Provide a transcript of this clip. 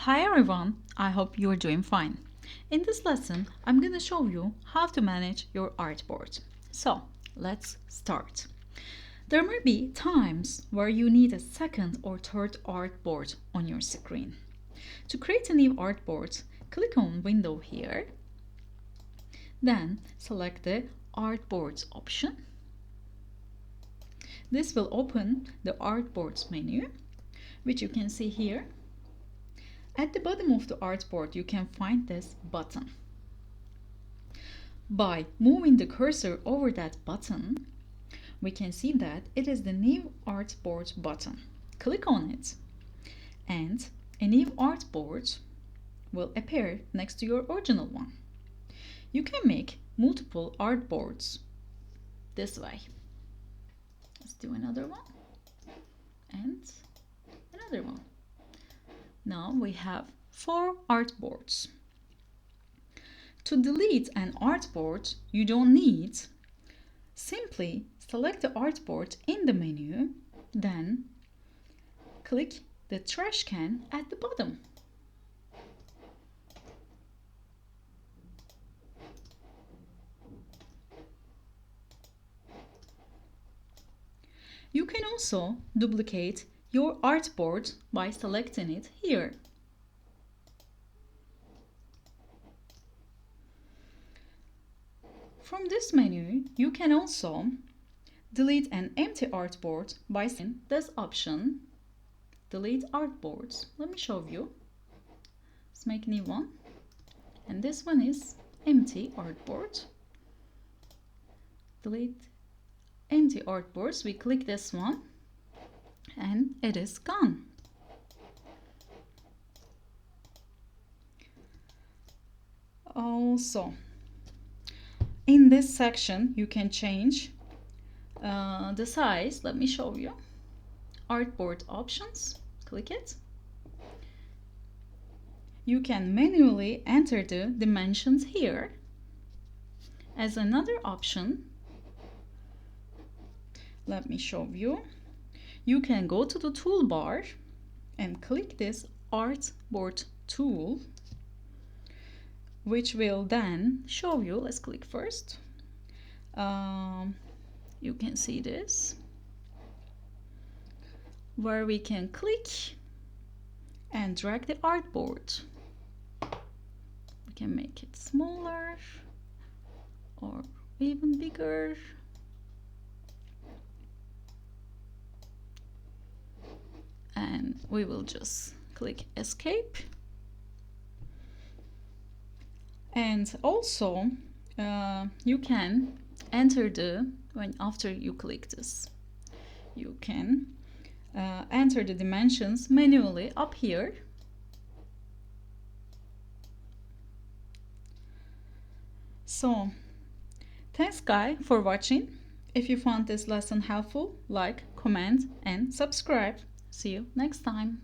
Hi everyone, I hope you are doing fine. In this lesson, I'm going to show you how to manage your artboard. So, let's start. There may be times where you need a second or third artboard on your screen. To create a new artboard, click on Window here. Then select the Artboards option. This will open the Artboards menu, which you can see here. At the bottom of the artboard, you can find this button. By moving the cursor over that button, we can see that it is the new artboard button. Click on it, and a new artboard will appear next to your original one. You can make multiple artboards this way. Let's do another one, and another one. Now we have 4 artboards. To delete an artboard, you don't need. Simply select the artboard in the menu, then click the trash can at the bottom. You can also duplicate your artboard by selecting it here. From this menu, you can also delete an empty artboard by selecting this option, Delete Artboards. Let me show you. Let's make a new one. And this one is Empty Artboard. Delete Empty Artboards. We click this one, and it is gone. Also, in this section, you can change the size. Let me show you. Artboard options, click it. You can manually enter the dimensions here. As another option, let me show you. You can go to the toolbar and click this Artboard tool, which will then show you. Let's click first. You can see this, where we can click and drag the artboard. We can make it smaller or even bigger. And we will just click escape. And also you can enter after you click this, you can enter the dimensions manually up here. So thanks guys for watching. If you found this lesson helpful, like, comment and subscribe. See you next time.